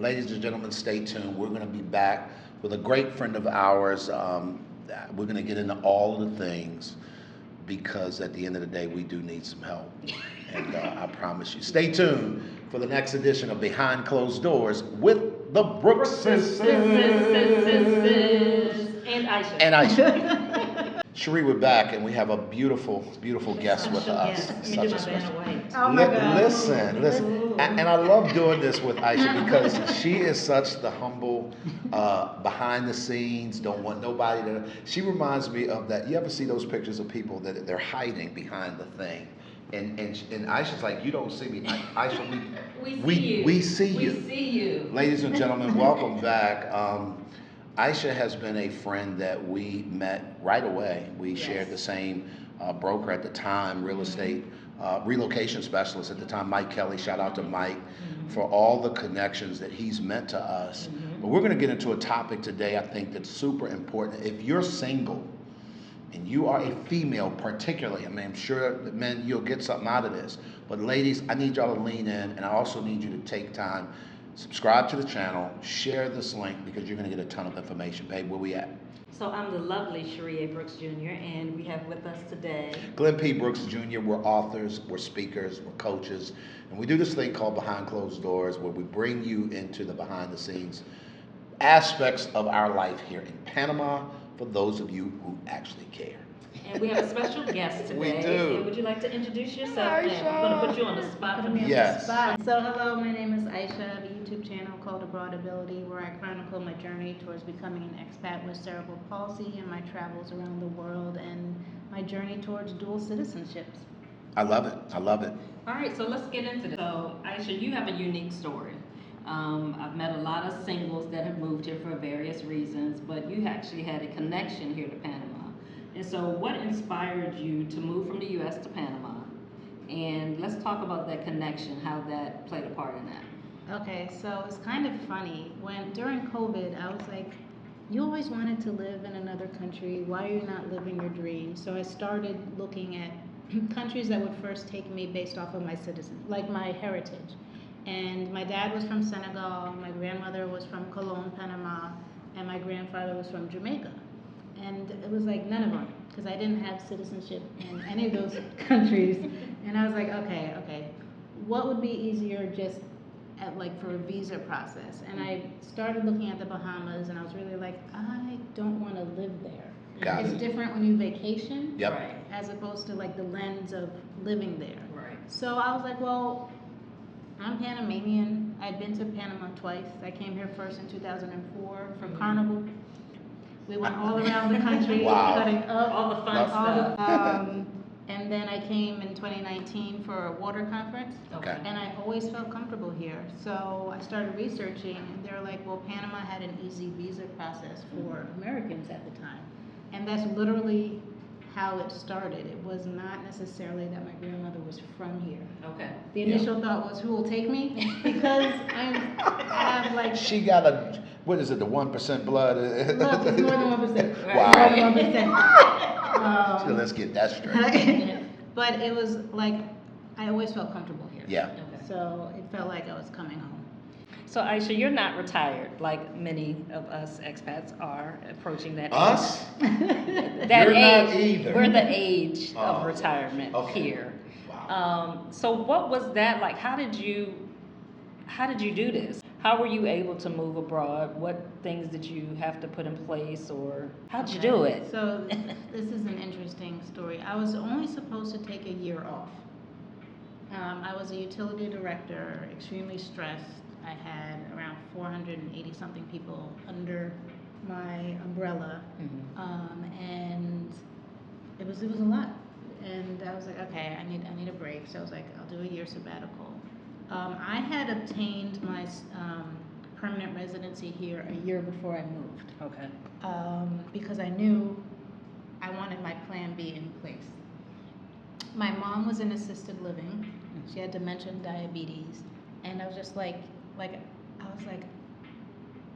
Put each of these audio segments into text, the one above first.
Ladies and gentlemen, stay tuned. We're going to be back with a great friend of ours. We're going to get into all of the things because at the end of the day, we do need some help. And I promise you, stay tuned for the next edition of Behind Closed Doors with the Brooks sisters. And Aisha. And Aisha. Sheri, we're back, and we have a beautiful, beautiful guest with us. Such a special. Oh my God. Listen, and I love doing this with Aisha because she is such the humble, behind the scenes, don't want nobody to. She reminds me of that. You ever see those pictures of people that they're hiding behind the thing? And Aisha's like, you don't see me. Aisha, we see you. We see you. Ladies and gentlemen, welcome back. Aisha has been a friend that we met right away. We shared the same broker at the time, real estate relocation specialist at the time, Mike Kelly. Shout out to Mike for all the connections that he's meant to us. But we're going to get into a topic today I think that's super important. If you're single and you are a female particularly, I mean, I'm sure that men, you'll get something out of this. But ladies, I need y'all to lean in, and I also need you to take time. Subscribe to the channel, share this link because you're going to get a ton of information. Babe, where we at? So I'm the lovely Sheri Brooks Jr. and we have with us today Glenn P. Brooks Jr. We're authors, we're speakers, we're coaches, and we do this thing called Behind Closed Doors where we bring you into the behind the scenes aspects of our life here in Panama for those of you who actually care. and we have a special guest today. We do. And would you like to introduce yourself? Aisha. And I'm going to put you on the spot. Yes. So hello, my name is Aisha. I have a YouTube channel called Abroad Ability where I chronicle my journey towards becoming an expat with cerebral palsy and my travels around the world and my journey towards dual citizenships. I love it. I love it. All right, so let's get into this. So Aisha, you have a unique story. I've met a lot of singles that have moved here for various reasons, but you actually had a connection here to Panama. And so what inspired you to move from the U.S. to Panama? And let's talk about that connection, how that played a part in that. Okay, so it's kind of funny. During COVID, I was like, you always wanted to live in another country. Why are you not living your dream? So I started looking at countries that would first take me based off of my like my heritage. And my dad was from Senegal, my grandmother was from Cologne, Panama, and my grandfather was from Jamaica. And it was like none of them, because I didn't have citizenship in any of those countries. And I was like, okay, what would be easier just for a visa process? And I started looking at the Bahamas, and I was really like, I don't want to live there. It's different when you vacation, Yep. as opposed to like the lens of living there. Right. So I was like, well, I'm Panamanian. I'd been to Panama twice. I came here first in 2004 for Carnival. We went all around the country, Wow. cutting up All the fun stuff. and then I came in 2019 for a water conference. Okay. And I always felt comfortable here. So I started researching, and they're like, well, Panama had an easy visa process for Americans at the time. And that's literally how it started. It was not necessarily that my grandmother was from here. Okay. The initial thought was, who will take me? Because I have like... She got what is it, the 1% blood? Look, it's more than 1%. Wow. More than 1%. So let's get that straight. But it was like, I always felt comfortable here. Yeah. Okay. So it felt like I was coming home. So Aisha, you're not retired like many of us expats are approaching that Us? that You're age. not either. We're the age Oh, of retirement here. Wow. So what was that like? How did you do this? How were you able to move abroad? What things did you have to put in place, or how'd you do it? So this is an interesting story. I was only supposed to take a year off. I was a utility director, extremely stressed. I had around 480 something people under my umbrella, and it was a lot. And I was like, okay, I need a break. So I was like, I'll do a year sabbatical. I had obtained my permanent residency here a year before I moved. Okay. Because I knew I wanted my plan B in place. My mom was in assisted living. She had dementia and diabetes. And I was just like, I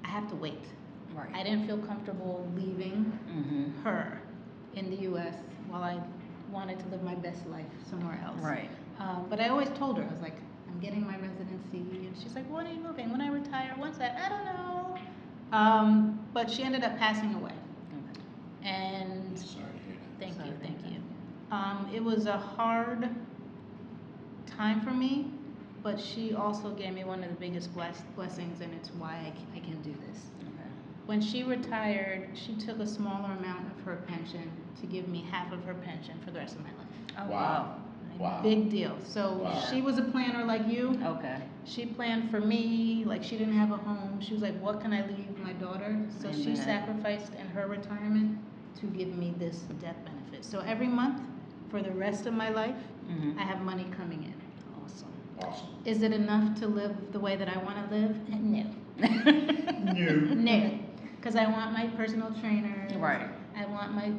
have to wait. Right. I didn't feel comfortable leaving her in the U.S. while I wanted to live my best life somewhere else. Right. But I always told her, I was like, I'm getting my residency. And she's like, when are you moving? When I retire? Once said, I don't know. But she ended up passing away. And Sorry to hear that. thank Sorry you, about thank that. you. It was a hard time for me, but she also gave me one of the biggest blessings, and it's why I can do this. Okay. When she retired, she took a smaller amount of her pension to give me half of her pension for the rest of my life. Oh, Wow. Wow. Big deal. So Wow. she was a planner like you. Okay. She planned for me, like she didn't have a home. She was like, what can I leave my daughter? So she Amen. sacrificed in her retirement to give me this death benefit. So every month for the rest of my life, Mhm. I have money coming in. Awesome. Awesome. Is it enough to live the way that I want to live? No. New. No. Because I want my personal trainer. Right. I want my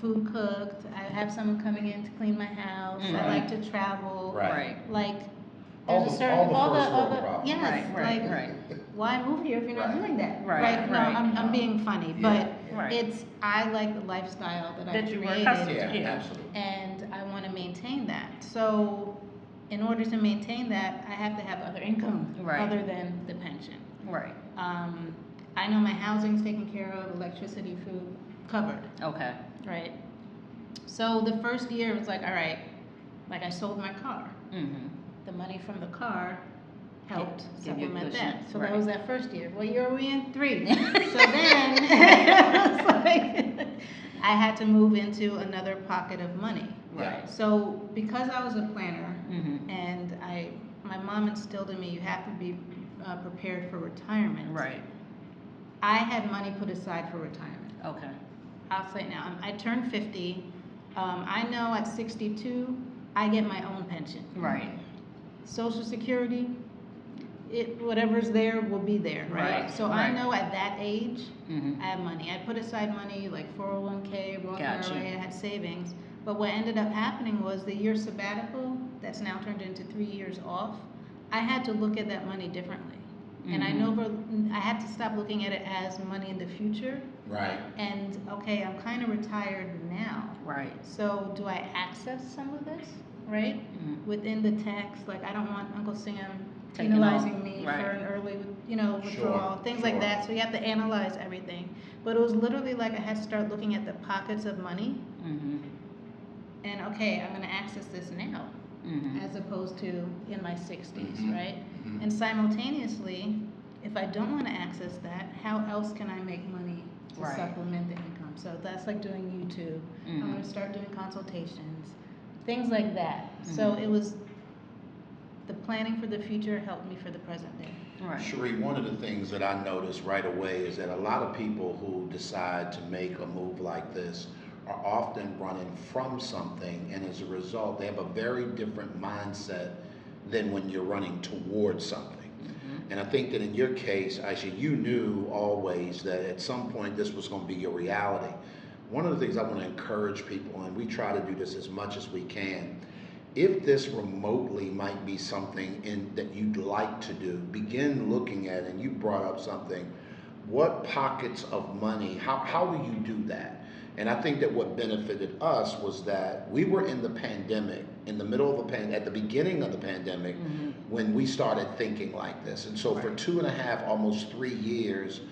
food cooked. I have someone coming in to clean my house. I Right. like to travel. Right. Like, All there's a the- certain all the first world problems. yes, Right, like right. why move here if you're not Right. doing that? Right, No, right. I'm being funny, Yeah. but Right. it's I like the lifestyle that I That you were created, accustomed Yeah, to. Yeah. absolutely. and I want to maintain that. So, in order to maintain that, I have to have other income Right. other than the pension. Right. I know my housing's taken care of, electricity, food covered. Okay. Right. So the first year it was like, all right, like I sold my car. Mhm. The money from the car helped Give you a supplement cushion, that. So right. that was that first year. What year are we in? 3. So then it was like I had to move into another pocket of money. Right. So because I was a planner Mhm. and my mom instilled in me, you have to be prepared for retirement. Right. I had money put aside for retirement. Okay. I'll say it now. I turned 50. I know at 62, I get my own pension. Right. Social Security, whatever's there will be there, right? Right, So right. I know at that age, Mhm. I have money. I put aside money like 401k, Roth Gotcha. IRA, I had savings. But what ended up happening was the year sabbatical, that's now turned into 3 years off, I had to look at that money differently. And I had to stop looking at it as money in the future. Right. And okay, I'm kind of retired now. Right. So do I access some of this, right? Mhm. Within the tax, like I don't want Uncle Sam Taking penalizing off, me right. for an early, withdrawal, Sure, things sure. like that. So you have to analyze everything. But it was literally like I had to start looking at the pockets of money Mhm. and okay, I'm gonna access this now Mhm. as opposed to in my 60s, Mhm. right? Mhm. And simultaneously, if I don't want to access that, how else can I make money to Right. supplement the income? So that's like doing YouTube. I'm Mhm. going to start doing consultations, things like that. So Mhm. it was the planning for the future helped me for the present day. Right. Sheri, one of the things that I noticed right away is that a lot of people who decide to make a move like this are often running from something, and as a result, they have a very different mindset than when you're running towards something. Mhm. And I think that in your case, Aisha, you knew always that at some point this was going to be your reality. One of the things I want to encourage people, and we try to do this as much as we can, if this remotely might be something that you'd like to do, begin looking at, and you brought up something, what pockets of money, how do you do that? And I think that what benefited us was that we were in the pandemic, in the middle of at the beginning of the pandemic, Mhm. when we started thinking like this. And so for Right. 2.5, almost 3 years,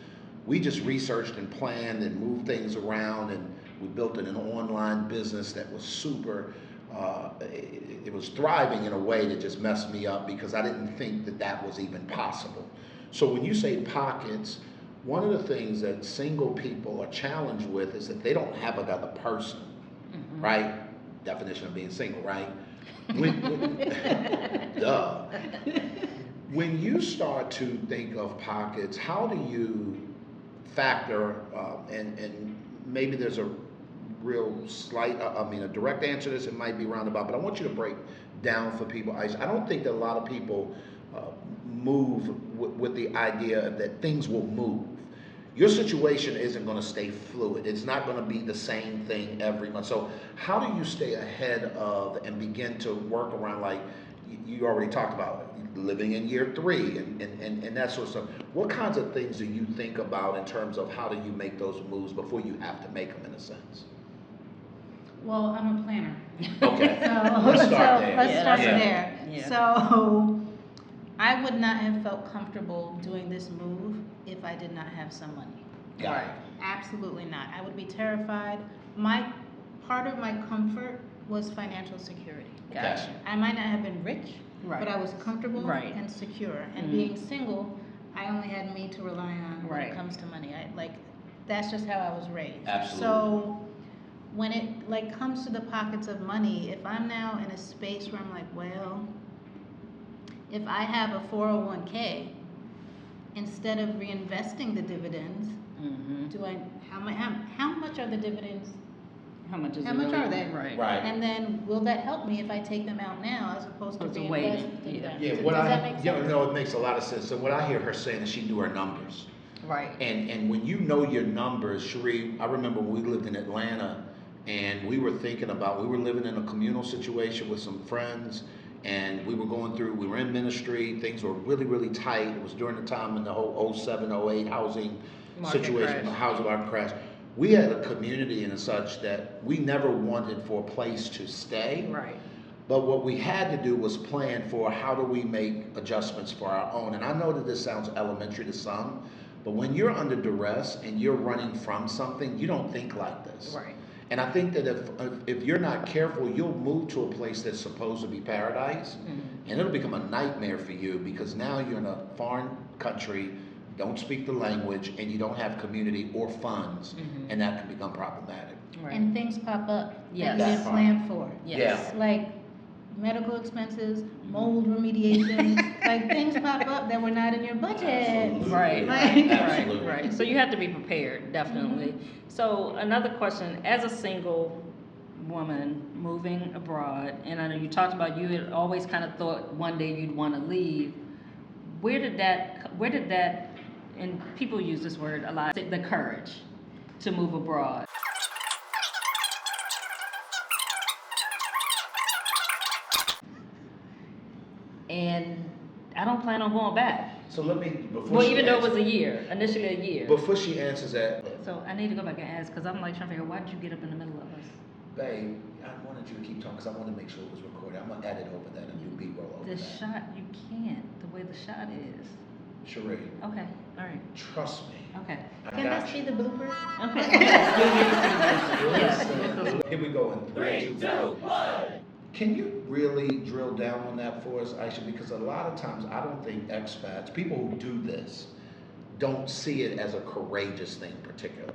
we just researched and planned and moved things around, and we built an online business that was super, it was thriving in a way that just messed me up because I didn't think that that was even possible. So when you say pockets, one of the things that single people are challenged with is that they don't have another person, Mhm. right? Definition of being single, right? Duh. When you start to think of pockets, how do you factor, and maybe there's a real slight, a direct answer to this, it might be roundabout, but I want you to break down for people. I don't think that a lot of people move with the idea that things will move. Your situation isn't going to stay fluid. It's not going to be the same thing every month. So how do you stay ahead of and begin to work around, like you already talked about, living in year 3 and that sort of stuff. What kinds of things do you think about in terms of how do you make those moves before you have to make them, in a sense? Well, I'm a planner. Okay. So Let's start there. let's Yeah, start that's there. Yeah. So I would not have felt comfortable doing this move if I did not have some money. Got it. Absolutely not. I would be terrified. Part of my comfort was financial security. Gotcha. I might not have been rich, Right. but I was comfortable Right. and secure. And Mhm. being single, I only had me to rely on when Right. it comes to money. That's just how I was raised. Absolutely. So when it comes to the pockets of money, if I'm now in a space where I'm like, well, if I have a 401k, instead of reinvesting the dividends, how much are the dividends? How much is How it much really? are they? Right. Right. And then will that help me if I take them out now as opposed to Opposed to reinvesting waiting, them? yeah. Yeah, Does what that make sense? no, it makes a lot of sense. So what I hear her saying is she knew her numbers. Right. And when you know your numbers, Sheri, I remember when we lived in Atlanta and we were living in a communal situation with some friends and we were in ministry, things were really, really tight. It was during the time in the whole 07, 08 housing Market situation, crash. the housing market crash. We had a community and such that we never wanted for a place to stay. Right. But what we had to do was plan for how do we make adjustments for our own. And I know that this sounds elementary to some, but when you're under duress and you're running from something, you don't think like this. Right. And I think that if you're not careful, you'll move to a place that's supposed to be paradise, and it'll become a nightmare for you because now you're in a foreign country, don't speak the language, and you don't have community or funds, and that can become problematic. Right. And things pop up Yes. that you That didn't part. plan for. Yes. Like medical expenses, mold remediation, like things pop up that were not in your budget. Absolutely. Right, Like- Absolutely. right. So you have to be prepared, definitely. So another question, as a single woman moving abroad, and I know you talked about you had always kind of thought one day you'd want to leave. Where did that, and people use this word a lot, the courage to move abroad? And I don't plan on going back. So let me, before Well, she even though it answers- was a year, initially a year. Before she answers that, So I need to go back and ask, because I'm like trying to figure out, why did you get up in the middle of us? babe, I wanted you to keep talking because I want to make sure it was recorded. I'm gonna edit over that and do B-roll over The that. shot, you can't, the way the shot is. Sheri, Okay, all right, trust me. okay. I Can got this be you. the blooper? Okay, yes. Here we go in 3, 2, 1. Can you really drill down on that for us, Aisha? Because a lot of times I don't think expats, people who do this, don't see it as a courageous thing particularly.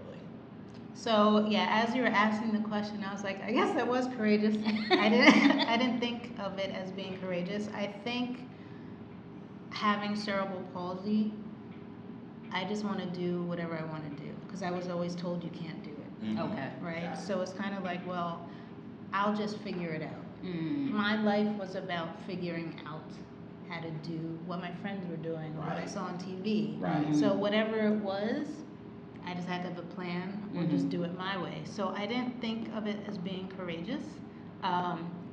So yeah, as you were asking the question, I was like, I guess that was courageous. I didn't think of it as being courageous. I think having cerebral palsy, I just want to do whatever I want to do because I was always told you can't do it, Okay. right? So it's kind of like, well, I'll just figure it out. Mm. My life was about figuring out how to do what my friends were doing, or what I Right. saw on TV. Right. So whatever it was, I just had to have a plan or just do it my way. So I didn't think of it as being courageous,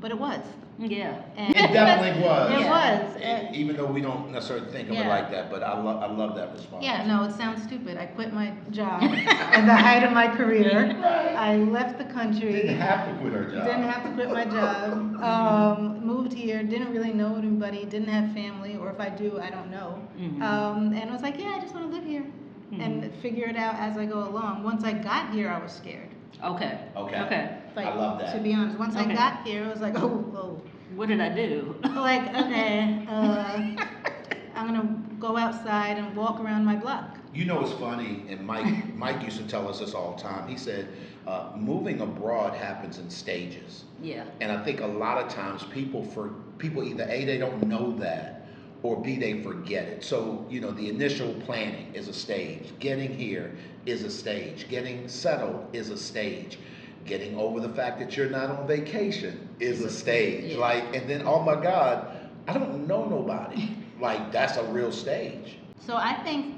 but it was. Yeah. And It definitely was. It Yeah. was. Even though we don't necessarily think of it Yeah. like that, but I love that response. Yeah, no, it sounds stupid. I quit my job at the height of my career. I left the country. Didn't have to quit her job. Didn't have to quit my job. Moved here, didn't really know anybody, didn't have family, or if I do, I don't know. And I was like, yeah, I just want to live here and figure it out as I go along. Once I got here, I was scared. Okay. Okay. Okay. Like, I love that. To be honest, once I Okay. got here, I was like, oh. What did I do? Like, okay, I'm gonna go outside and walk around my block. You know, it's funny, and Mike used to tell us this all the time. He said, moving abroad happens in stages. Yeah. And I think a lot of times people either A, they don't know that, or B, they forget it. So, you know, the initial planning is a stage. Getting here is a stage. Getting settled is a stage. Getting over the fact that you're not on vacation is a stage. Yeah. Like, and then, oh my God, I don't know nobody. Like, that's a real stage. So I think,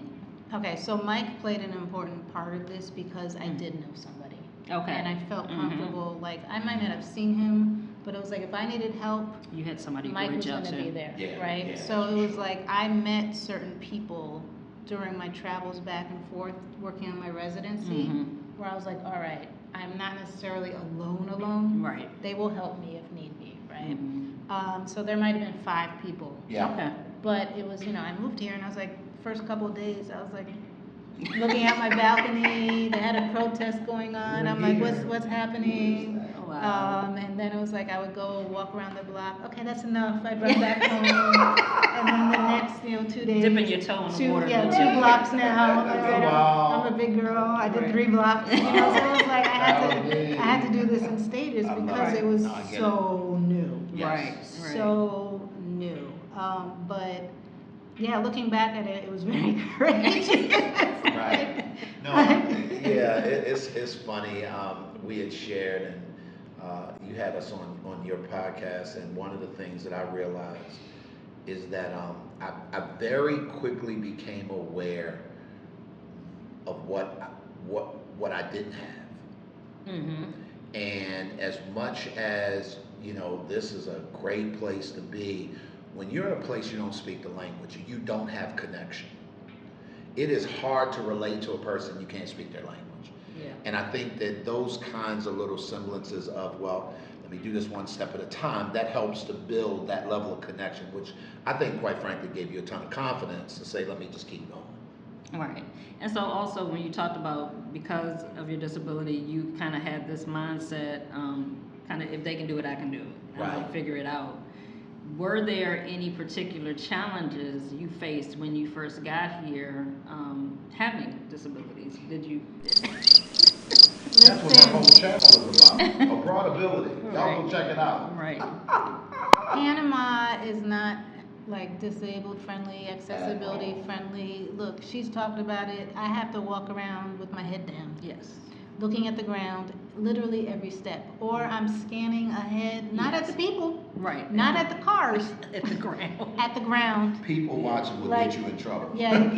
okay, so Mike played an important part of this because I did know somebody. Okay. And I felt comfortable, like, I might not have seen him, but it was like, if I needed help, You had somebody Mike to was reach out gonna to. be there, Yeah, right? yeah, So it was sure. like, I met certain people during my travels back and forth, working on my residency, where I was like, all right, I'm not necessarily alone. Right. They will help me if need be, right? Mhm. So there might have been 5 people Yeah. Okay. But it was, I moved here and I was like, first couple of days, I was like, looking out my balcony. They had a protest going on. I'm like, what's happening? Oh, wow. And then it was like I would go walk around the block. Okay, that's enough. I'd run back home. And then the next, 2 days. Dipping your toe in the water. Yeah, 2 blocks now. Wow. I'm a big girl. I did 3 blocks. So it was like I had to do this in stages because it was so new. Right. So new. But yeah, looking back at it, it was very courageous. Right. No, yeah, it's funny. We had shared, and you had us on your podcast, and one of the things that I realized is that I very quickly became aware of what I didn't have. Mm-hmm. And as much as, this is a great place to be, when you're in a place you don't speak the language, you don't have connection, it is hard to relate to a person you can't speak their language. Yeah. And I think that those kinds of little semblances of, well, let me do this one step at a time, that helps to build that level of connection, which I think, quite frankly, gave you a ton of confidence to say, let me just keep going. Right. And so also when you talked about, because of your disability, you kind of had this mindset, if they can do it, I can do it. Right. I'll figure it out. Were there any particular challenges you faced when you first got here, having disabilities? Did you? That's what our whole channel is about. Abroadability. Y'all go check it out. Right. Panama is not like disabled friendly, accessibility friendly. Look, she's talked about it. I have to walk around with my head down. Yes. Looking at the ground, literally every step. Or I'm scanning ahead, not at the people. Right. Not at the cars. At the ground. At the ground. People watching will get you in trouble. Yeah,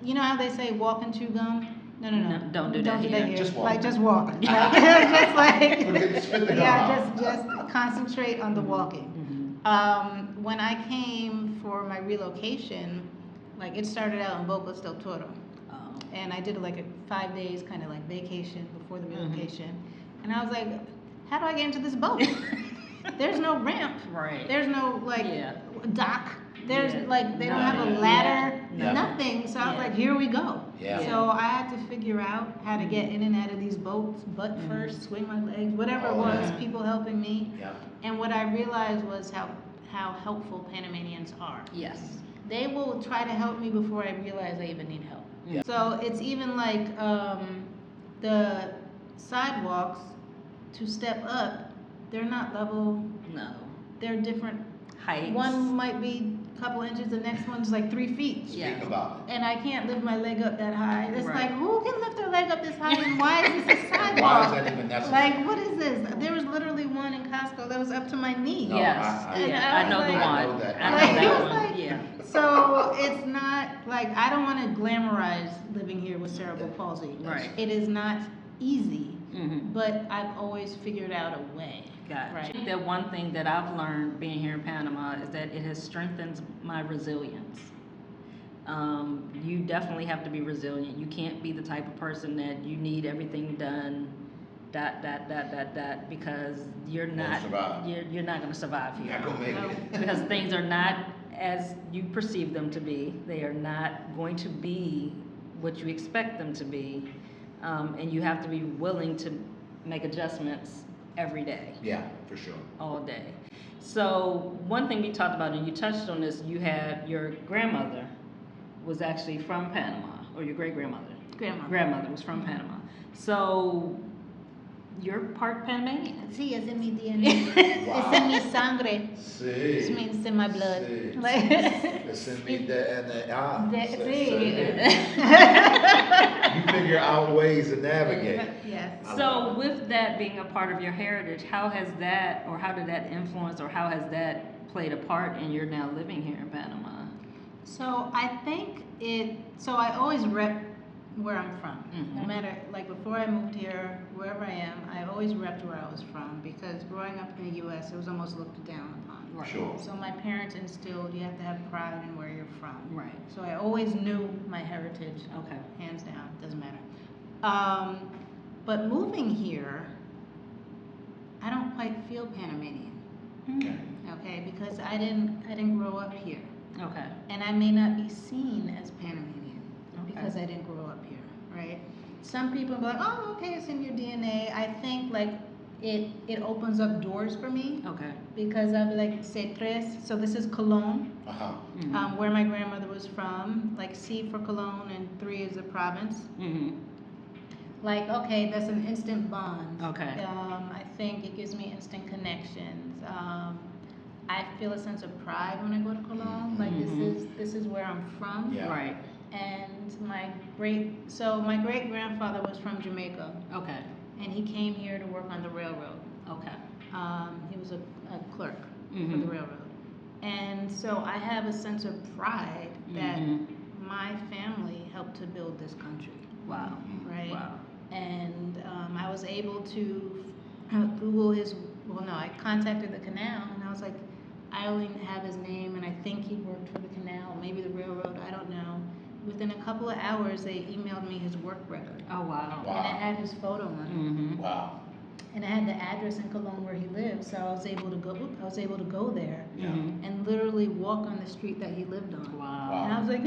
you know how they say walk and chew gum? No. Don't do that here. Just walk. Like, just walk. Like, just like, Spit the gum out. just concentrate on the walking. Mm-hmm. When I came for my relocation, like it started out in Boca del Toro. And I did like a 5 days kind of like vacation before the relocation. And I was like, how do I get into this boat? There's no ramp. Right. There's no dock. There's they don't have a Yeah. ladder, Yeah. nothing. So I was like, here we go. Yeah. So I had to figure out how to get in and out of these boats, butt first, swing my legs, whatever it was, people helping me. Yeah. And what I realized was how helpful Panamanians are. Yes. They will try to help me before I realize I even need help. Yeah. So it's even like the sidewalks to step up, they're not level, No. they're different. Heights. One might be a couple inches, the next one's like 3 feet. Yeah. Speak about it. And I can't lift my leg up that high. It's Right. like, who can lift their leg up this high and why is this a sidewalk? Why is that even necessary? Like, what is this? There was literally one in Costco that was up to my knee. No, Yes. And I know the was one. I know that. I know Like, that it was one. like- Yeah. So it's not like, I don't want to glamorize living here with cerebral palsy. Right. It is not easy, Mm-hmm. but I've always figured out a way. Got it. Right. I think that one thing that I've learned being here in Panama is that it has strengthened my resilience. You definitely have to be resilient. You can't be the type of person that you need everything done, because you're not survive. you're not going to survive You're here. not gonna make it. Because things are not as you perceive them to be. They are not going to be what you expect them to be, and you have to be willing to make adjustments every day, Yeah, for sure. all day. So one thing we talked about, and you touched on this, you had your grandmother was actually from Panama, or your great-grandmother. Grandmother was from Panama. So you're part Panamanian. Sí, es en mi DNA. Es en mi sangre. Sí. It means it's in my blood. Sí. Like, It's in me DNA. sí. You figure out ways to navigate. Yes. So with that being a part of your heritage, how has that, or how did that influence, or how has that played a part in your now living here in Panama? So I think so I always rep where I'm from. No Mhm. matter, like before I moved here, wherever I am, I always repped where I was from because growing up in the U.S., it was almost looked down upon. Right. Sure. So my parents instilled you have to have pride in where you're from. Right. So I always knew my heritage, Okay. hands down, doesn't matter. But moving here, I don't quite feel Panamanian. Okay. Okay, because I didn't grow up here. Okay. and I may not be seen as Panamanian Okay. because I didn't grow up here, right? Some people be like, oh, okay, it's in your DNA. I think like it opens up doors for me Okay. because I'll be like, say tres, so this is Cologne, Uh-huh. Mhm. where my grandmother was from, like C for Cologne and 3 is a province. Mhm. Like, okay, that's an instant bond. Okay. I think it gives me instant connections. I feel a sense of pride when I go to Cologne. Like this is where I'm from. Yeah. Right. And my great grandfather was from Jamaica, Okay. and he came here to work on the railroad. Okay. He was a clerk for Mhm. the railroad, and so I have a sense of pride that Mhm. my family helped to build this country. Wow. Right. Wow. And I was able to Google his. Well, no, I contacted the canal, and I was like, I only have his name, and I think he worked for the canal, maybe the railroad. I don't know. Within a couple of hours, they emailed me his work record, Oh wow. Wow. and it had his photo on it, Mhm. Wow. and it had the address in Cologne where he lived. So I was able to go. I was able to go there Yeah. Mhm. and literally walk on the street that he lived on. Wow. And I was like,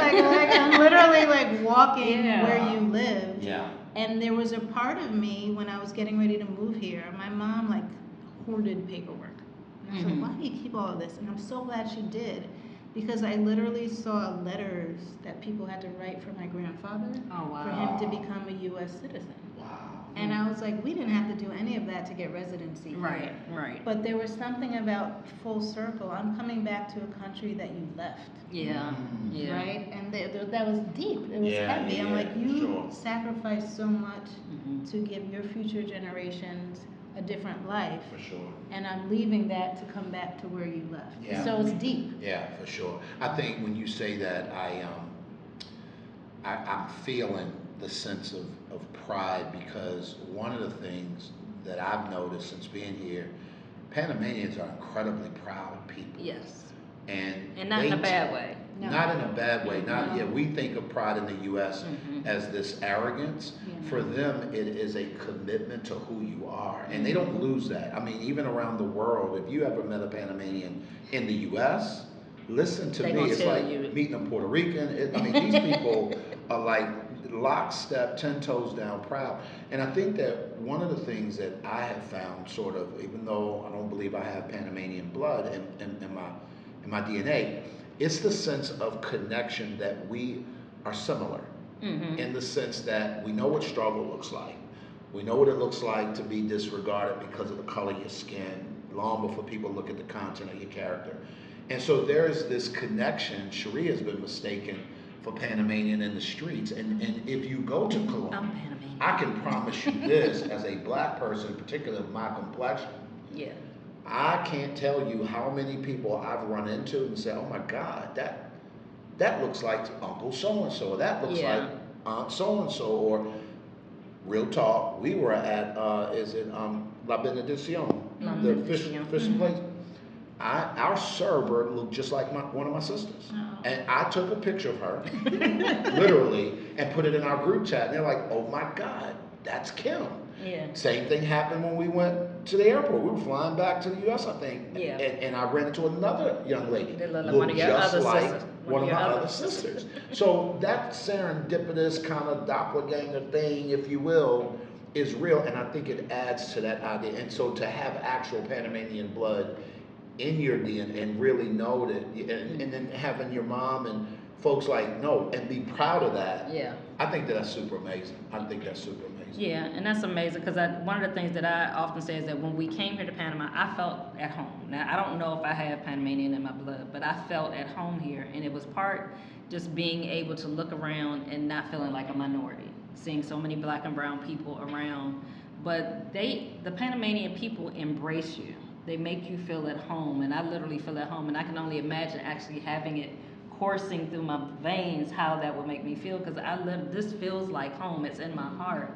like I'm literally like walking Yeah. where you live. Yeah. And there was a part of me when I was getting ready to move here, my mom like hoarded paperwork. And I was Mhm. like, why do you keep all of this? And I'm so glad she did, because I literally saw letters that people had to write for my grandfather Oh wow. for him to become a U.S. citizen. Wow. And I was like, we didn't have to do any of that to get residency here. Right. Right. But there was something about full circle. I'm coming back to a country that you left. Yeah. Mm. Yeah. Right? And that was deep. It was Yeah, heavy. I'm yeah, like, for you sure. sacrificed so much Mhm. to give your future generations a different life. For sure. And I'm leaving that to come back to where you left. Yeah. So it's deep. Yeah, for sure. I think when you say that, I'm feeling the sense of pride, because one of the things that I've noticed since being here, Panamanians are incredibly proud people. Yes. And not in a they bad way. No. Not in a bad way. Not No. yeah. We think of pride in the U.S. Mhm. as this arrogance. Yeah. For them, it is a commitment to who you are, and they don't lose that. I mean, even around the world, if you ever met a Panamanian in the U.S., listen to They me. gonna It's tell like you. meeting a Puerto Rican. I mean, these people are like lockstep, 10 toes down, proud. And I think that one of the things that I have found, sort of, even though I don't believe I have Panamanian blood in my DNA, it's the sense of connection that we are similar, Mhm. in the sense that we know what struggle looks like. We know what it looks like to be disregarded because of the color of your skin, long before people look at the content of your character. And so there's this connection. Sheri has been mistaken for Panamanian in the streets. And if you go to I'm Cologne, Panamanian. I can promise you this, as a black person, particularly of my complexion, Yeah. I can't tell you how many people I've run into and say, "Oh my God, that looks like Uncle so and so. That looks Yeah. like Aunt so and so." Or real talk, we were at La Benedicion, La the Benedicion. fishing place. Our server looked just like one of my sisters, Oh. and I took a picture of her, literally, and put it in our group chat. And they're like, "Oh my God, that's Kim." Yeah. Same thing happened when we went to the airport. We were flying back to the U.S., I think. Yeah. And I ran into another young lady. They look like looked one of your just other like sisters. one of my other sisters. So that serendipitous kind of doppelganger thing, if you will, is real. And I think it adds to that idea. And so to have actual Panamanian blood in your DNA and really know that, and then having your mom and folks like know and be proud of that. Yeah. I think that's super amazing. Yeah, and that's amazing, because one of the things that I often say is that when we came here to Panama, I felt at home. Now, I don't know if I have Panamanian in my blood, but I felt at home here, and it was part just being able to look around and not feeling like a minority, seeing so many black and brown people around. But the Panamanian people embrace you. They make you feel at home, and I literally feel at home, and I can only imagine actually having it coursing through my veins, how that would make me feel, because this feels like home. It's in my heart.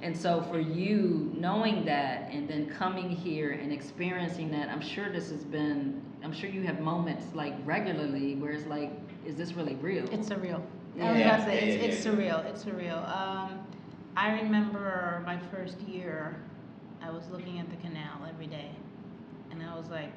And so for you knowing that and then coming here and experiencing that, I'm sure you have moments like regularly where it's like, is this really real? It's surreal. Yeah. I was about to say, Yeah, it's surreal. It's surreal. I remember my first year, I was looking at the canal every day, and I was like,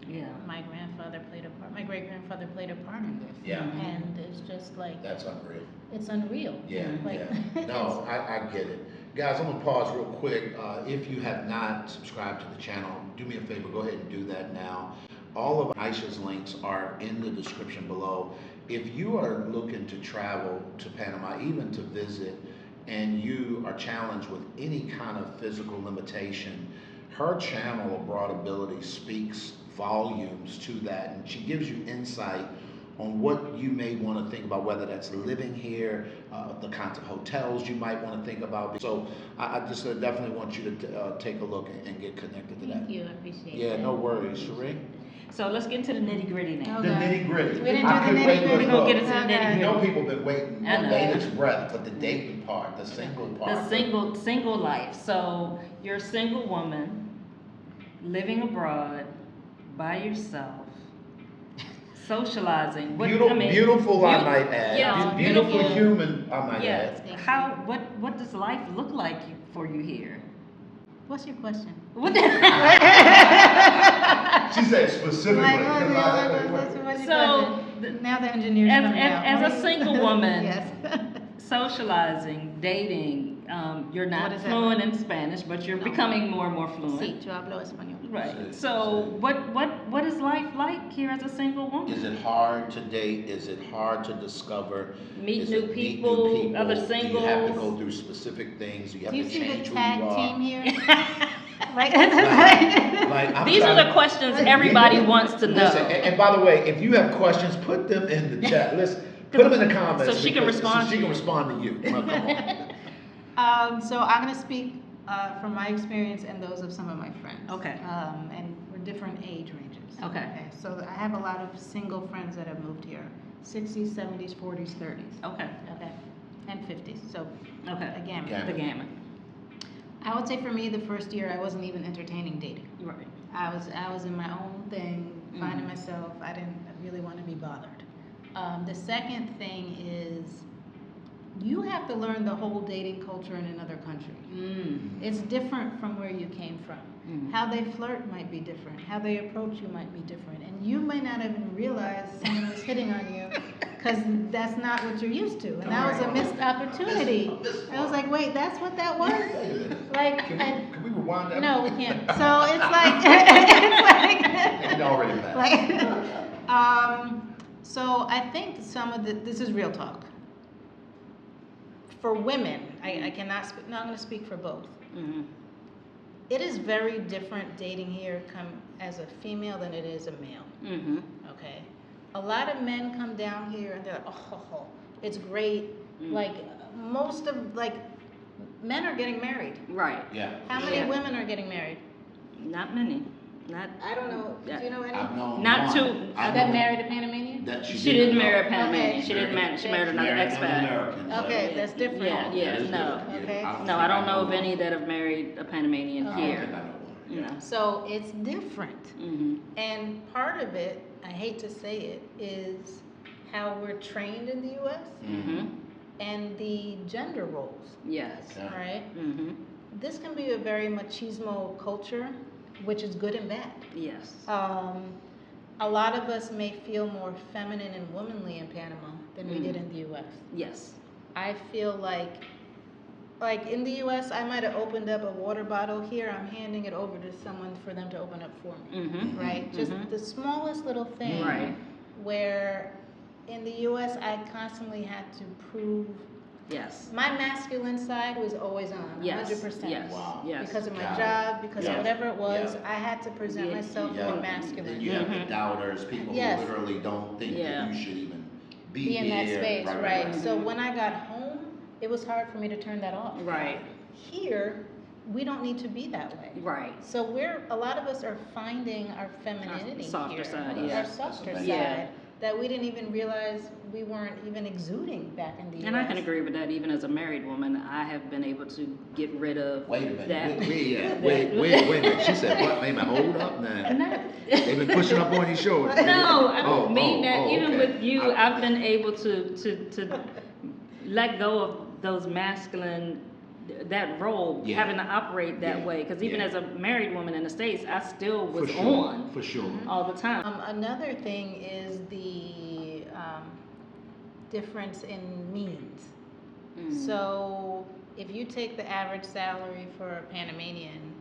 Yeah. My grandfather played a part. My great grandfather played a part in this. Yeah. And it's just like That's unreal. it's unreal. Yeah, Like, yeah. No, I get it. Guys, I'm gonna pause real quick. If you have not subscribed to the channel, do me a favor, go ahead and do that now. All of Aisha's links are in the description below. If you are looking to travel to Panama, even to visit, and you are challenged with any kind of physical limitation, her channel, Abroad Ability, speaks volumes to that, and she gives you insight on what you may want to think about, whether that's living here, the kinds of hotels you might want to think about. So I just definitely want you to take a look and get connected to that. thank you, I appreciate it. Yeah, no worries, Sheri. So let's get into the nitty gritty now. The nitty gritty. We didn't do the nitty-gritty. We're gonna get into the Okay. nitty You know gritty. people been waiting, I know. waiting its breath, but the dating part, the single part. The single life. So you're a single woman living abroad by yourself, socializing. Beautiful, I might add. Yeah, Beautiful human, I might Yeah. add. How? What does life look like for you here? What's your question? What? She said specifically. What's your So, question? Now the engineer's coming out. as a single woman, Yes. socializing, dating, you're What not is that fluent like? in Spanish, but you're No. becoming more and more fluent. Sí, yo hablo español. Right. Sí, So sí. what is life like here as a single woman? Is it hard to date? Is it hard to discover? Meet Is new it people, other Do you have to singles? go through specific things? Do you have Do you to see the change who tag you are? team here? Like, I'm These are trying the questions everybody wants to know. Listen, and by the way, if you have questions, put them in the chat. Listen, put them in the comments. So she can respond So she to can you. respond to you. Come on. So I'm going to speak from my experience and those of some of my friends. Okay. And we're different age ranges. Okay. So I have a lot of single friends that have moved here, 60s, 70s, 40s, 30s. Okay. Okay. And 50s. So Okay. a gamut. Yeah. The gamut. I would say for me, the first year I wasn't even entertaining dating. Right. I was in my own thing, finding Mhm. myself. I didn't really want to be bothered. The second thing is you have to learn the whole dating culture in another country. It's different from where you came from. Mhm. How they flirt might be different. How they approach you might be different. And you might not even realize someone was hitting on you because that's not what you're used to. And that was a missed opportunity. I was like, wait, that's what that was? Like, Can we rewind that? no, we can't. So it's like, it's It already passed. like, so I think this is real talk. For women, I cannot speak, no, I'm gonna speak for both. Mhm. It is very different dating here come as a female than it is a male, Mhm. okay? A lot of men come down here and they're like, oh, it's great. Mm. Like, most of, like, men are getting married. Right. Yeah. How many Yeah. women are getting married? Not many. Not. I don't know, do you know any? I've known Not one. two. I've That known married a Panamanian? That She didn't marry a Okay. Panamanian. She didn't marry. She married another Married expat. American, so- Okay, that's different. Yeah, yeah, That is no. different. Okay. No, I don't know of any that have married a Panamanian Okay. I don't here. think I know one. You know. So it's different. Mhm. And part of it, I hate to say it, is how we're trained in the US Mhm. and the gender roles, Yes. Yeah. right? Mhm. This can be a very machismo culture, which is good and bad. Yes. A lot of us may feel more feminine and womanly in Panama than we did in the US. Yes. I feel like in the US, I might have opened up a water bottle. Here, I'm handing it over to someone for them to open up for me. Mhm. Right? Just Mhm. the smallest little thing. Right. Where in the US, I constantly had to prove Yes. my masculine side was always on, Yes. 100%. Yes. Wow. Yes. Because of my Got it. job, because Yeah. of whatever it was, Yeah. I had to present Yeah. myself Yeah. more Then masculine. you have the Mhm. doubters, people Yes. who literally don't think Yeah. that you should even be Be in that here. space, right? So Mhm. when I got home, it was hard for me to turn that off. Right. Here, we don't need to be that way. Right. So a lot of us are finding our femininity softer here, side, our yeah. softer That's side, amazing. that we didn't even realize we weren't even exuding back in the US. And I can agree with that. Even as a married woman, I have been able to get rid of Wait a minute. that. Wait a minute. She said, what? Wait a minute. Hold up now. No. They've been pushing up on your shoulders. No, I don't Oh, mean oh, that. oh, Even okay. with you, I've been able to let go of those masculine that role, Yeah. having to operate that Yeah. way. Because even Yeah. as a married woman in the States, I still was For sure. on For sure. all the time. Another thing is the difference in means. So if you take the average salary for a Panamanian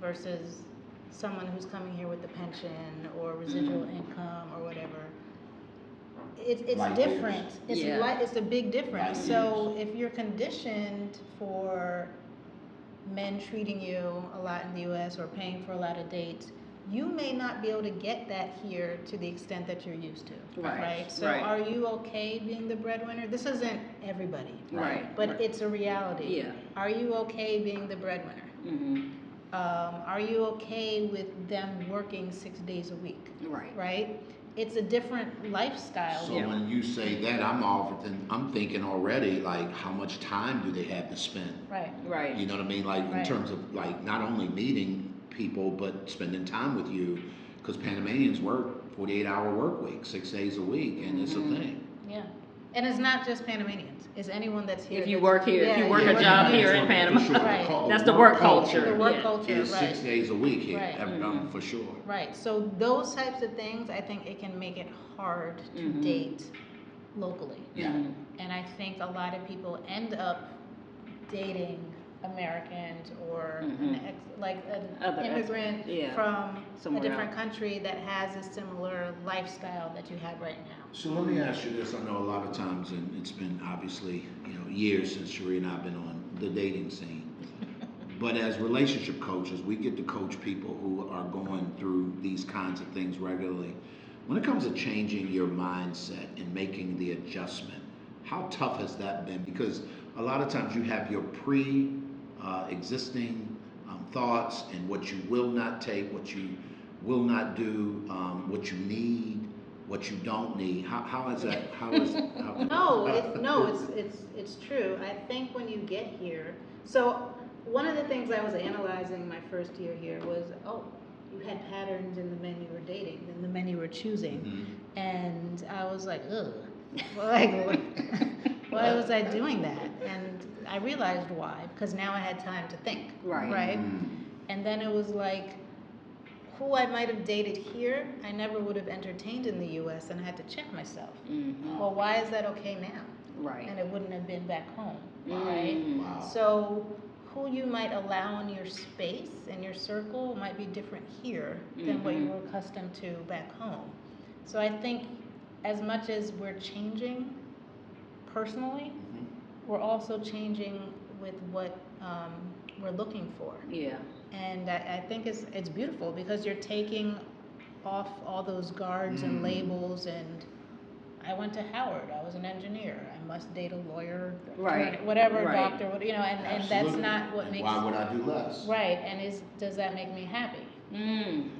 versus someone who's coming here with a pension or residual income or whatever, it's Light different. years. Yeah. It's a big difference. Light So if you're conditioned for men treating you a lot in the U.S. or paying for a lot of dates, you may not be able to get that here to the extent that you're used to. Right. So Right. are you okay being the breadwinner? This isn't everybody. Right. But it's a reality. Yeah. Are you okay being the breadwinner? Mm-hmm. Are you okay with them working 6 days a week? Right? It's a different lifestyle. So when you say that, I'm thinking already, like, how much time do they have to spend? Right. You know what I mean? Like, in Right. terms of, like, not only meeting people, but spending time with you. Because Panamanians work 48-hour work week, 6 days a week, and it's a thing. Yeah. And it's not just Panamanians. It's anyone that's here. If you that's- work here, if you work a job here. here in Panama. For sure. Right. That's the work culture. The work Yeah. culture, Is 6 right. days a week here, Right. for sure. Right. So those types of things, I think it can make it hard to date locally. Yeah. And I think a lot of people end up dating Americans or an Other immigrant yeah. from Somewhere a different else. country that has a similar lifestyle that you have right now. So let me ask you this. I know a lot of times, and it's been obviously, years since Sheri and I have been on the dating scene. But as relationship coaches, we get to coach people who are going through these kinds of things regularly. When it comes to changing your mindset and making the adjustment, how tough has that been? Because a lot of times you have your existing thoughts and what you will not take, what you will not do, what you need, what you don't need. How is that? It's true. I think when you get here, so one of the things I was analyzing my first year here was, you had patterns in the men you were dating, in the men you were choosing, and I was like, ugh, why was I doing that? And I realized why, because now I had time to think, right? And then it was like, who I might have dated here, I never would have entertained in the U.S. and I had to check myself. Well, why is that okay now? And it wouldn't have been back home, right? Wow. So who you might allow in your space and your circle might be different here than what you were accustomed to back home. So I think as much as we're changing personally, we're also changing with what we're looking for. Yeah. And I think it's beautiful because you're taking off all those guards and labels. And I went to Howard. I was an engineer. I must date a lawyer, attorney, whatever, doctor, and that's not what makes. Why would I do less? Right. And does that make me happy?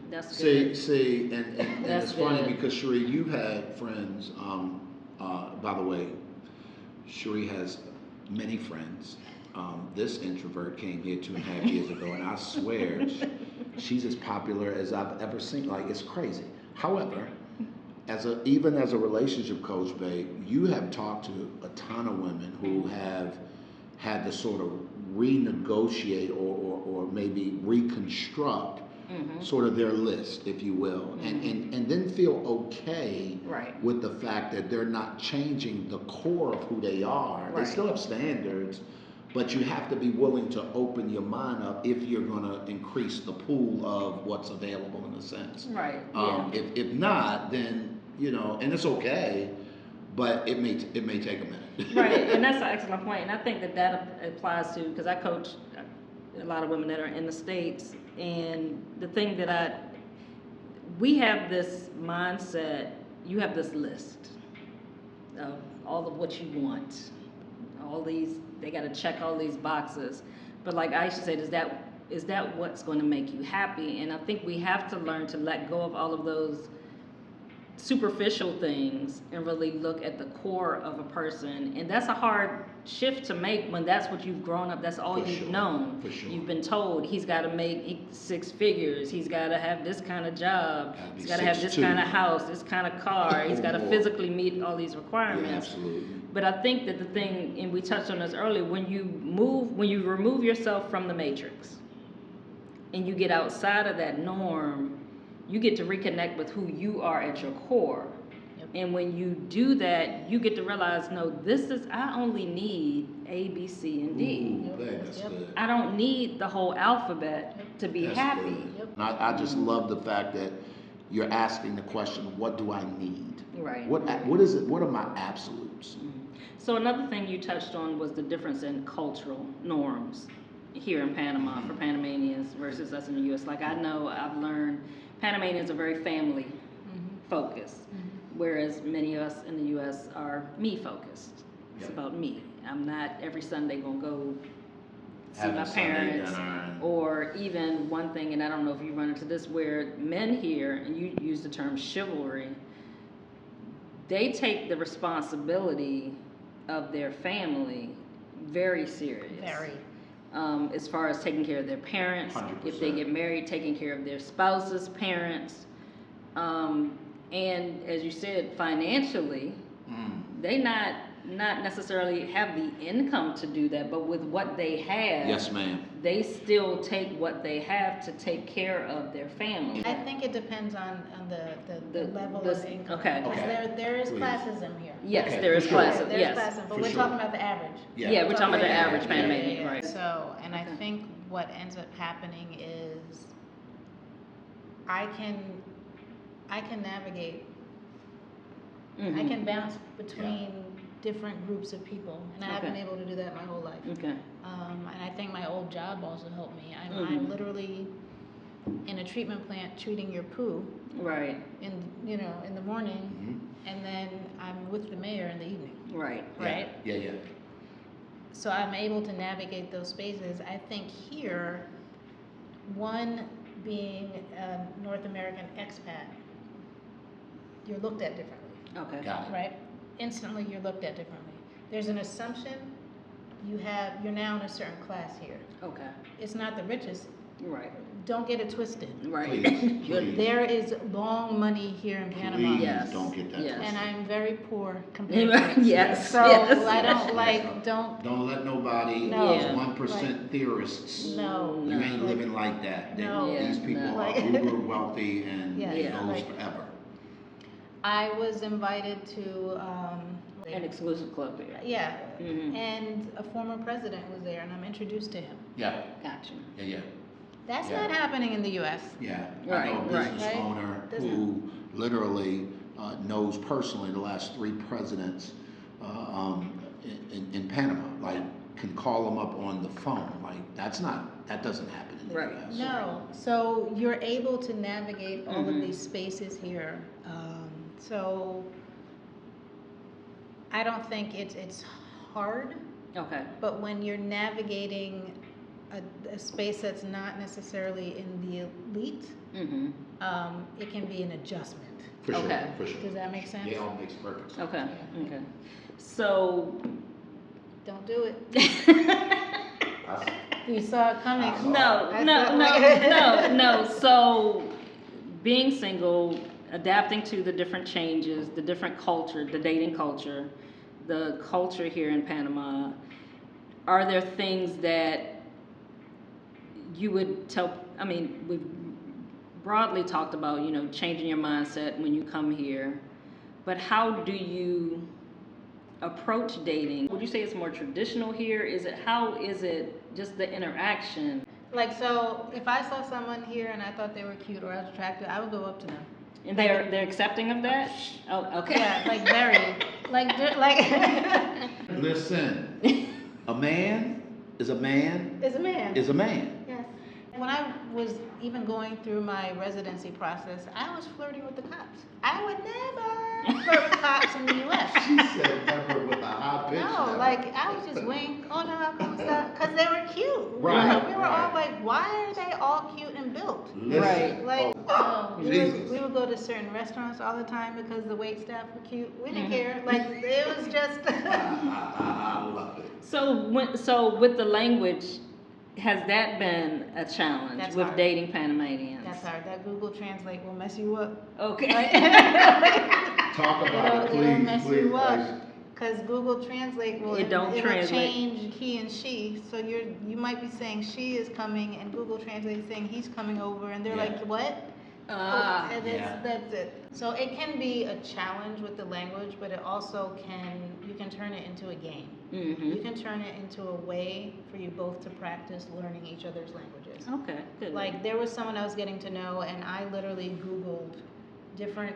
That's good. See, and That's it's funny good. because Sheri, you've had friends. By the way, Sheri has many friends. This introvert came here 2.5 years ago, and I swear she's as popular as I've ever seen. Like, it's crazy. However, even as a relationship coach, babe, you have talked to a ton of women who have had to sort of renegotiate or maybe reconstruct sort of their list, if you will, and then feel okay with the fact that they're not changing the core of who they are. They still have standards, but you have to be willing to open your mind up if you're going to increase the pool of what's available in a sense. If not, then, and it's okay, but it may take a minute. Right, and that's an excellent point. And I think that applies to, because I coach a lot of women that are in the States, and the thing that we have this mindset, you have this list of all of what you want, they got to check all these boxes. But like Aisha said, is that what's going to make you happy? And I think we have to learn to let go of all of those superficial things and really look at the core of a person. And that's a hard shift to make when that's what you've grown up, that's all For you've sure. known. For sure. You've been told he's got to make 6 figures, he's got to have this kind of job, Gotta be he's got to have this 6'2". kind of house, this kind of car, he's got to Or more. physically meet all these Yeah, requirements. absolutely. But I think that the thing, and we touched on this earlier, when you remove yourself from the matrix and you get outside of that norm, you get to reconnect with who you are at your core. Yep. And when you do that, you get to realize, no, I only need A, B, C, and D. Ooh, that's Yep. good. I don't need the whole alphabet to be That's happy. good. Yep. And I just love the fact that you're asking the question, what do I need? Right. What is it? What are my absolutes? So another thing you touched on was the difference in cultural norms here in Panama for Panamanians versus us in the U.S. Like I know I've learned Panamanians are very family focused, whereas many of us in the U.S. are me focused. It's Yep. about me. I'm not every Sunday gonna go see Having my Sunday parents, dinner and- or even one thing, and I don't know if you run into this, where men here, and you use the term chivalry, they take the responsibility of their family very serious. Very. As far as taking care of their parents, if they 100%. get married, taking care of their spouses' parents. And as you said, financially, they not necessarily have the income to do that, but with what they have, Yes, ma'am. they still take what they have to take care of their family. I think it depends on the level the- of income. okay. Because Okay. there is Please. classism here. Yes, Okay, there is for sure. classes, There's yes. classism, but For we're sure. talking about the average. Yeah, we're talking about the average Panamanian, right. So, and I Okay. think what ends up happening is I can navigate, I Mhm. can bounce between different groups of people, and I haven't Okay. been able to do that my whole life. Okay. And I think my old job also helped me. I'm Mhm. literally in a treatment plant treating your poo Right, in the morning, Mhm. and then I'm with the mayor in the evening, right. right? Yeah. So I'm able to navigate those spaces. I think here, one being a North American expat, you're looked at differently, Okay. Got it. right? Instantly, you're looked at differently. There's an assumption you're now in a certain class here. Okay. It's not the richest. Right. Don't get it twisted. Right. Please, please. There is long money here in Panama. Please Yes. don't get that Yes. twisted. And I'm very poor compared to it. Yes. So yes. I don't Yes. don't, let nobody, No. those Yeah. 1% theorists. no. You ain't Like, living like that. No. These Yeah, people no. are Like- uber wealthy and Yeah, it goes like- forever. I was invited to, An exclusive club here. yeah, Mhm. and a former president was there, and I'm introduced to him. Yeah, Gotcha. yeah. That's Yeah. not happening in the U.S. Yeah, Right, I know a right. business Right. owner Doesn't- who literally knows personally the last 3 presidents in Panama. Like, can call them up on the phone. Like, that doesn't happen in the Right. U.S. No, so you're able to navigate all of Mhm. these spaces here. So I don't think it's hard, Okay. but when you're navigating a space that's not necessarily in the elite, Mm-hmm. it can be an adjustment. For sure, Okay. for sure. Does that make sense? Yeah, it makes perfect sense. Okay. Yeah. Okay. So. Don't do it. That's- You saw it coming. I saw No, I no, saw- no. So, being single, adapting to the different changes, the different culture, the dating culture, the culture here in Panama, are there things that you would tell? I mean, we've broadly talked about, changing your mindset when you come here, but how do you approach dating? Would you say it's more traditional here? How is it just the interaction? Like, so if I saw someone here and I thought they were cute or I was attracted, I would go up to them. And they're accepting of that? Oh, okay. Yeah, like very, like Listen, a man is a man is a man. is a man. Yes. When I was even going through my residency process, I was flirting with the cops. I would never flirt with cops in the U.S. She said never with a high pitch. No, never. like I would just wink. Oh no, come stop, because they were cute. Right, We were all right. like, why are they all cute and built? Listen, Right. Like, oh, We would go to certain restaurants all the time because the wait staff were cute. We didn't care. Mm-hmm. Like it was just. I love it. So with the language, has that been a challenge That's with hard. dating Panamanians? That's hard. That Google Translate will mess you up. Okay. Talk about it, It'll mess please. you up. Because Google Translate will It'll change he and she. So you might be saying she is coming, and Google Translate is saying he's coming over, and they're like, what? And that's it. So it can be a challenge with the language, but it also you can turn it into a game. Mm-hmm. You can turn it into a way for you both to practice learning each other's languages. Okay, good. Like there was someone I was getting to know, and I literally Googled different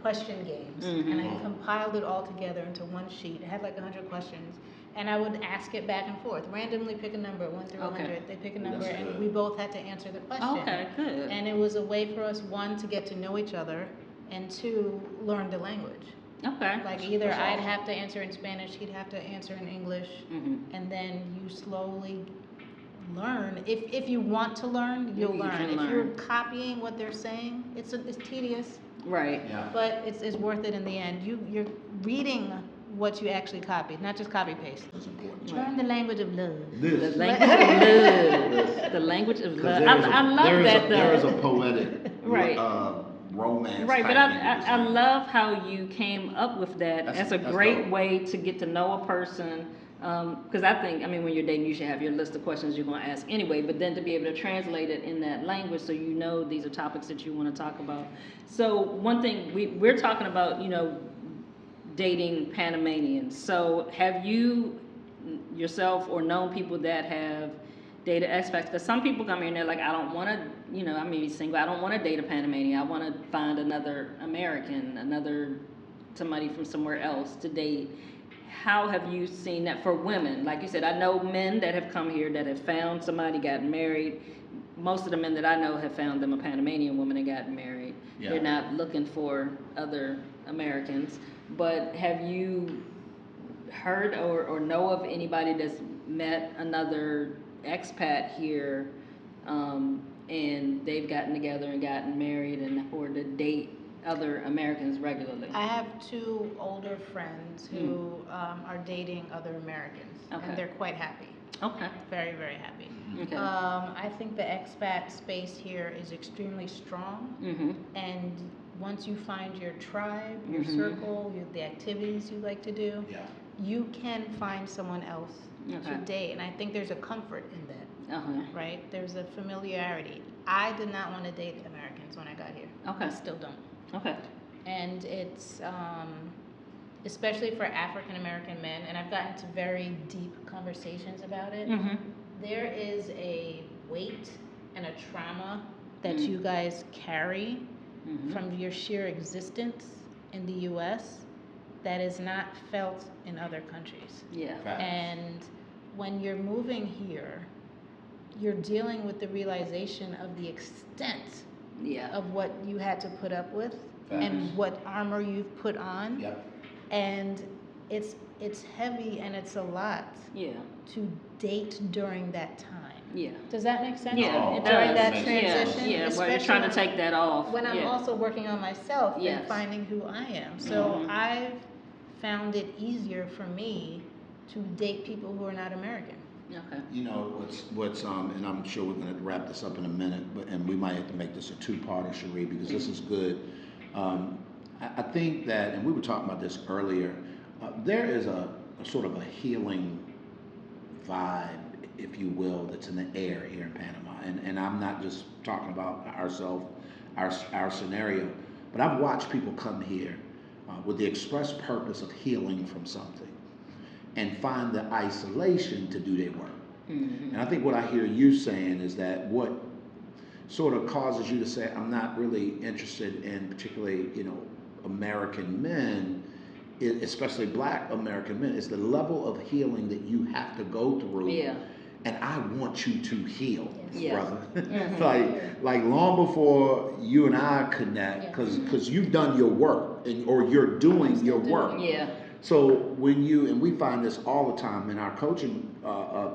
question games, Mm-hmm. and I compiled it all together into one sheet. It had like 100 questions, and I would ask it back and forth, randomly pick a number 1 through 100. They pick a number, That's and good. we both had to answer the question. Okay, good. And it was a way for us, one, to get to know each other, and two, learn the language. Okay. Like either That's I'd awesome. have to answer in Spanish, he'd have to answer in English, Mm-hmm. and then you slowly learn. If you want to learn, you'll You learn. can If learn. you're copying what they're saying, it's tedious, Right. Yeah. but it's worth it in the end. You're reading what you actually copied, not just copy paste. That's important. Learn the language of love. The This. language of love. The language of 'Cause love. there is I love there is that though. There is a poetic Right. romance. Right, but type thing with I this. love how you came up with that. That's That's a great dope. way to get to know a person. Because I think, when you're dating, you should have your list of questions you're going to ask anyway, but then to be able to translate it in that language so you know these are topics that you want to talk about. So one thing, we're talking about, dating Panamanians. So have you yourself or known people that have dated expats? Because some people come here and they're like, I don't want to, I may be single, I don't want to date a Panamanian. I want to find another American, somebody from somewhere else to date. How have you seen that for women? Like you said, I know men that have come here that have found somebody, gotten married. Most of the men that I know have found them a Panamanian woman and gotten married. Yeah. They're not looking for other Americans. But have you heard or know of anybody that's met another expat here, and they've gotten together and gotten married or to date other Americans regularly? I have two older friends who are dating other Americans, Okay. and they're quite happy. Okay. Very, very happy. Okay. I think the expat space here is extremely strong, Mm-hmm. and once you find your tribe, your Mhm. circle, the activities you like to do, Yeah. you can find someone else Okay. to date, and I think there's a comfort in that, Uh-huh. right? There's a familiarity. I did not want to date Americans when I got here. Okay. I still don't. Okay. And it's especially for African American men, and I've gotten to very deep conversations about it. Mm-hmm. There is a weight and a trauma that Mm. you guys carry Mm-hmm. from your sheer existence in the US that is not felt in other countries. Yeah. Facts. And when you're moving here, you're dealing with the realization of the extent Yeah. of what you had to put up with Facts. and what armor you've put on. Yep. And it's heavy and it's a lot Yeah. to date during that time. Yeah. Does that make sense? Yeah, it During does. that Makes transition, Yeah, where you're especially trying to when- take that off. when I'm Yeah. also working on myself Yes. and finding who I am. So Mhm. I've found it easier for me to date people who are not American. Okay. You know what's and I'm sure we're going to wrap this up in a minute, and we might have to make this a two-parter, Sheri, because this is good. I think that, and we were talking about this earlier. There is a sort of a healing vibe, if you will, that's in the air here in Panama, and I'm not just talking about ourselves, our scenario, but I've watched people come here with the express purpose of healing from something, and find the isolation to do their work. Mm-hmm. And I think what I hear you saying is that what sort of causes you to say, I'm not really interested in particularly, American men, especially Black American men, is the level of healing that you have to go through. Yeah. And I want you to heal, Yes. brother. Mhm. like long before you and I connect, because you've done your work or you're doing your work. Yeah. So when and we find this all the time in our coaching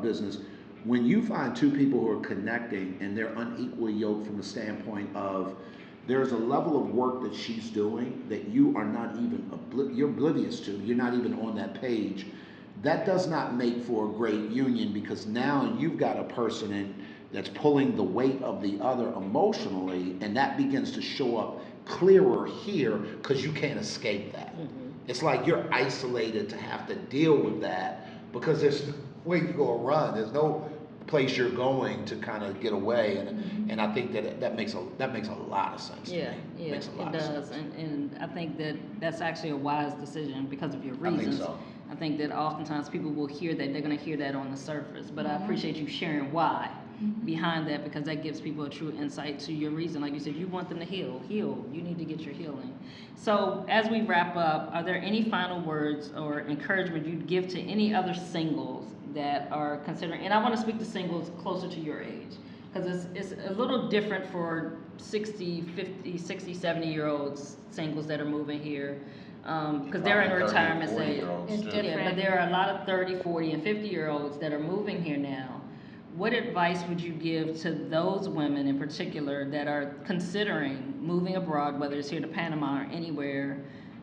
business, when you find two people who are connecting and they're unequally yoked from the standpoint of there's a level of work that she's doing that you are not even, you're oblivious to, you're not even on that page, that does not make for a great union, because now you've got a person that's pulling the weight of the other emotionally, and that begins to show up clearer here because you can't escape that. It's like you're isolated to have to deal with that because there's no way you go run. There's no place you're going to kind of get away, and I think that makes a lot of sense to me. Yeah, Makes a lot it of does, sense. and I think that's actually a wise decision because of your I think reasons. so. I think that oftentimes people will hear that, they're going to hear that on the surface, but I appreciate you sharing why behind that, because that gives people a true insight to your reason. Like you said, you want them to heal. You need to get your healing. So as we wrap up, are there any final words or encouragement you'd give to any other singles that are considering, and I want to speak to singles closer to your age, because it's a little different for 60, 50, 60, 70-year-olds singles that are moving here, because they're in retirement stage. It's different. Yeah, but there are a lot of 30, 40, and 50-year-olds that are moving here now. What advice would you give to those women in particular that are considering moving abroad, whether it's here to Panama or anywhere,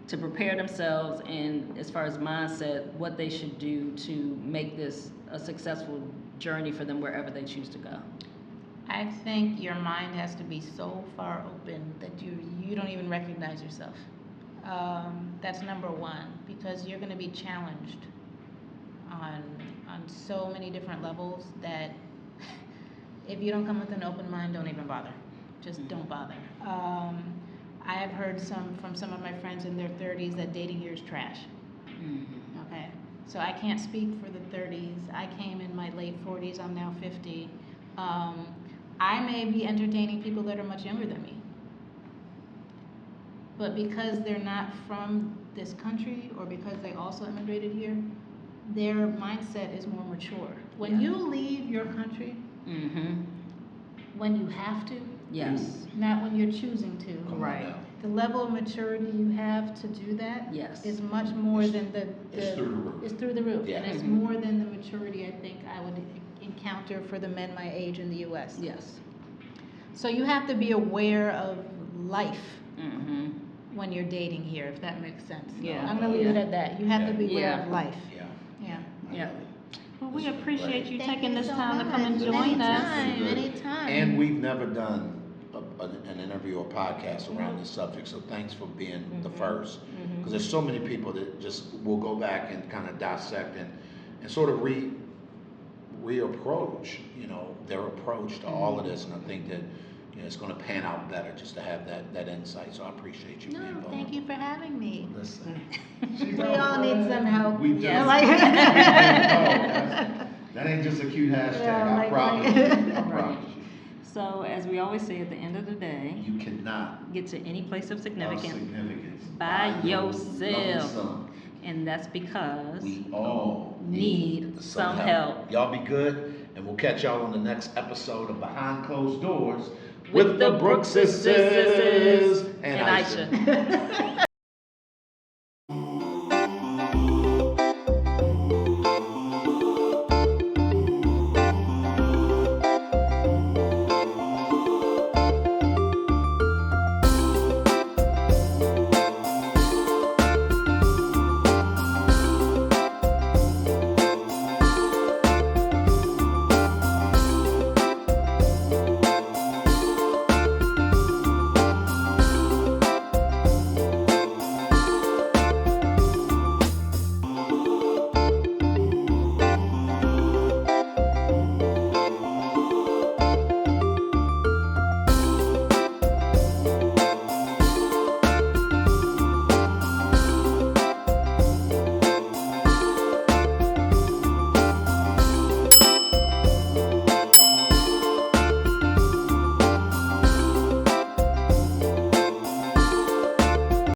to prepare themselves, and as far as mindset, what they should do to make this a successful journey for them wherever they choose to go? I think your mind has to be so far open that you don't even recognize yourself. That's number one, because you're going to be challenged on so many different levels that if you don't come with an open mind, don't even bother. Just don't bother. I have heard from some of my friends in their 30s that dating here is trash. Okay, so I can't speak for the 30s. I came in my late 40s. I'm now 50. I may be entertaining people that are much younger than me, but because they're not from this country, or because they also immigrated here, their mindset is more mature. When you leave your country, when you have to, Yes. not when you're choosing to. Come on Right. now. The level of maturity you have to do that Yes. is much more than It's through the roof. It's through the roof. Yeah. And it's more than the maturity I think I would encounter for the men my age in the U.S. Yes. So you have to be aware of life when you're dating here, if that makes sense. Yeah. I'm gonna leave it at that. You have to be aware Yeah. of life. Yeah. Yeah. Yeah. Well, we appreciate you taking this time to come and join us. Anytime. And we've never done an interview or podcast around this subject, so thanks for being the first. Because there's so many people that just will go back and kind of dissect and sort of reapproach, their approach to all of this, and I think that it's going to pan out better just to have that insight. So I appreciate you being No, vulnerable. thank you for having me. Listen, We all need some help. We do. Yes. That ain't just a cute hashtag. Yeah, I promise you. I promise you. So, as we always say at the end of the day, You cannot get to any place of have significance significance by Lovely yourself. son. And that's because We all need some help. Y'all be good, and we'll catch y'all on the next episode of Behind Closed Doors With the Brooks sisters and and Aisha. Aisha.